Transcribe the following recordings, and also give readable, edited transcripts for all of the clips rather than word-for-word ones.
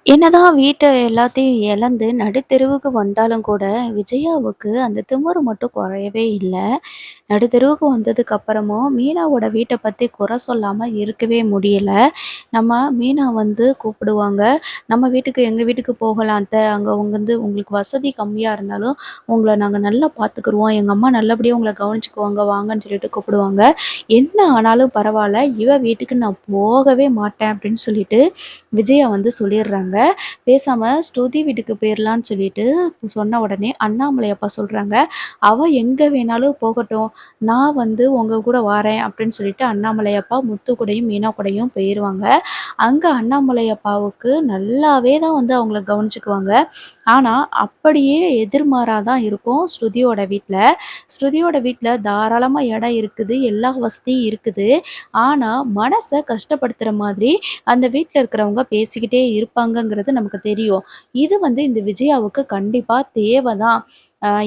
என்னதான் வீட்ட எல்லாத்தையும் இழந்து நடுத்தெருவுக்கு வந்தாலும் கூட, விஜயாவுக்கு அந்த திமிரு மட்டும் குறையவே இல்ல. நடுத்தெருவுக்கு வந்ததுக்கு அப்புறமும் மீனாவோட வீட்ட பத்தி குறை சொல்லாம இருக்கவே முடியல. நம்ம மீனா வந்து கூப்பிடுவாங்க. "நம்ம வீட்டுக்கு எங்க வீட்டுக்கு போகலாம் அத்த. அங்க வந்து உங்களுக்கு வசதி கம்மியா இருந்தாலும், உங்கள நாங்க நல்லா பார்த்துக்குருவோம். எங்க அம்மா நல்லபடியா உங்கள கவனிச்சுக்குவாங்க வாங்கன்னு" சொல்லிட்டு கூப்பிடுவாங்க. என்ன ஆனாலும் பரவால்ல, இவ வீட்டுக்கு நான் போகவே மாட்டேன் அப்படின்னு சொல்லிட்டு விஜயா வந்து சொல்லிடுறாங்க. பேசாம ஸ்ருதி வீட்டுக்கு போயிரலான்னு சொல்லிட்டு சொன்ன உடனே அண்ணாமலை அப்பா சொல்றாங்க, "அவ எங்க வேணாலும் போகட்டும். நான் வந்து உங்க கூட வாரேன்" அப்படின்னு சொல்லிட்டு அண்ணாமலை அப்பா முத்து கூடயும், மீனா கூடயும் போயிருவாங்க. அங்க அண்ணாமலை அப்பாவுக்கு நல்லாவே தான் வந்து அவங்கள கவனிச்சுக்குவாங்க. ஆனா, அப்படியே எதிர்மாறா தான் இருக்கும் ஸ்ருதியோட வீட்ல. ஸ்ருதியோட வீட்ல தாராளமா இடம் இருக்குது, எல்லா வசதியும் இருக்குது. ஆனா, மனச கஷ்டப்படுத்துற மாதிரி அந்த வீட்ல இருக்கிறவங்க பேசிக்கிட்டே இருப்பாங்கங்கிறது நமக்கு தெரியும். இது வந்து இந்த விஜயாவுக்கு கண்டிப்பா தேவ தான்.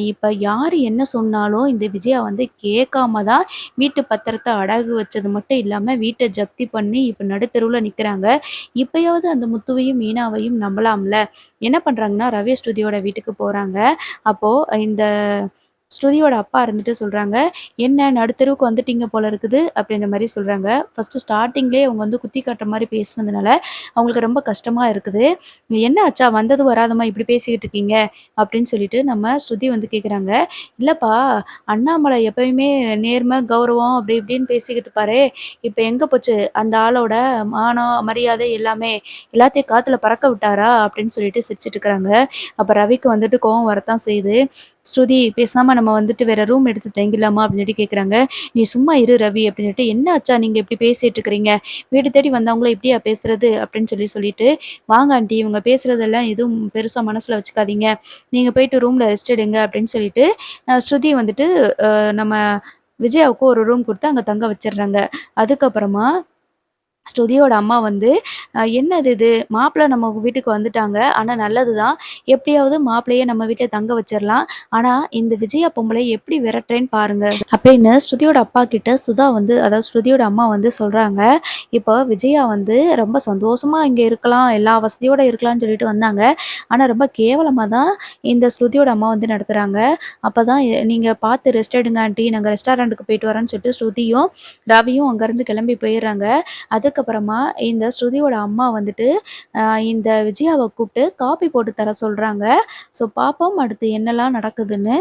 இப்ப யாரு என்ன சொன்னாலும் இந்த விஜயா வந்து கேட்காம தான் வீட்டு பத்திரத்த அடகு வச்சது மட்டும் இல்லாம, வீட்ட ஜப்தி பண்ணி இப்ப நடுத்தெருவுல நிக்கிறாங்க. இப்பயாவது அந்த முத்துவையும், மீனாவையும் நம்பலாம்ல. என்ன பண்றாங்கன்னா, ரவி ஸ்டுடியோட வீட்டுக்கு போறாங்க. அப்போ இந்த ஸ்ருதியோட அப்பா இருந்துட்டு சொல்றாங்க, "என்ன நடுத்தெருவுக்கு வந்துட்டீங்க போல இருக்குது" அப்படின்ற மாரி சொல்றாங்க. ஃபர்ஸ்ட்டு ஸ்டார்ட்டிங்லேயே அவங்க வந்து குத்தி காட்டுற மாரி பேசினதுனால, அவங்களுக்கு ரொம்ப கஷ்டமா இருக்குது. "என்ன ஆச்சா? வந்ததும் வராதமா இப்படி பேசிக்கிட்டு இருக்கீங்க?" அப்படின்னு சொல்லிட்டு நம்ம ஸ்ருதி வந்து கேட்குறாங்க. "இல்லப்பா, அண்ணாமலை எப்பயுமே நேர்மை, கௌரவம் அப்படி இப்படின்னு பேசிக்கிட்டு இருப்பாரே, இப்ப எங்க போச்சு? அந்த ஆளோட மானம், மரியாதை எல்லாமே எல்லாத்தையும் காத்துல பறக்க விட்டாரா?" அப்படின்னு சொல்லிட்டு சிரிச்சுட்டு இருக்கிறாங்க. அப்ப ரவிக்கு வந்துட்டு கோவம் வரத்தான் செய்யுது. "ஸ்ருதி, பேசாம நம்ம வந்துட்டு வேற ரூம் எடுத்து தங்கிடலாமா?" அப்படின்னு சொல்லிட்டு கேட்குறாங்க. "நீ சும்மா இரு ரவி" அப்படின்னு சொல்லிட்டு, "என்ன ஆச்சா நீங்க இப்படி பேசிட்டு இருக்கிறீங்க? வீடு தேடி வந்தவங்கள இப்படியா பேசுறது?" அப்படின்னு சொல்லிட்டு, "வாங்க ஆன்ட்டி, இவங்க பேசுறதெல்லாம் எதுவும் பெருசா மனசுல வச்சுக்காதீங்க. நீங்க போயிட்டு ரூம்ல ரெஸ்ட் எடுங்க" அப்படின்னு சொல்லிட்டு, ஸ்ருதி வந்துட்டு நம்ம விஜயாவுக்கு ஒரு ரூம் குடுத்து அங்க தங்க வச்சுடுறாங்க. அதுக்கப்புறமா ஸ்ருதியோட அம்மா வந்து, "என்னது இது? மாப்பிள நம்ம வீட்டுக்கு வந்துட்டாங்க. ஆனா நல்லது தான். எப்படியாவது மாப்பிள்ளைய நம்ம வீட்ல தங்க வச்சிரலாம். ஆனா இந்த விஜயா பொம்பளைய எப்படி விரட்டுறேன்னு பாருங்க." அப்படின்னு ஸ்ருதியோட அப்பா கிட்ட சுதா வந்து அதாவது ஸ்ருதியோட அம்மா வந்து சொல்றாங்க. இப்போ விஜயா வந்து ரொம்ப சந்தோஷமா இங்க இருக்கலாம், எல்லா வசதியோட இருக்கலாம்னு சொல்லிட்டு வந்தாங்க. ஆனா ரொம்ப கேவலமா தான் இந்த ஸ்ருதியோட அம்மா வந்து நடத்துறாங்க. அப்பதான் "நீங்க பார்த்து ரெஸ்ட் எடுங்க ஆன்ட்டி. நாங்க ரெஸ்டாரண்ட்டுக்கு போயிட்டு வரோம்ன்னு" சொல்லிட்டு ஸ்ருதியும், ரவியும் அங்கருந்து கிளம்பி போயிர்றாங்க. அதுக்கப்புறமா இந்த ஸ்ருதியோட அம்மா வந்துட்டு, அ இந்த விஜயாவ கூப்ட்டு காப்பி போட்டு தர சொல்றாங்க. ஸோ பாப்போம் அடுத்து என்னலாம் நடக்குதுன்னு.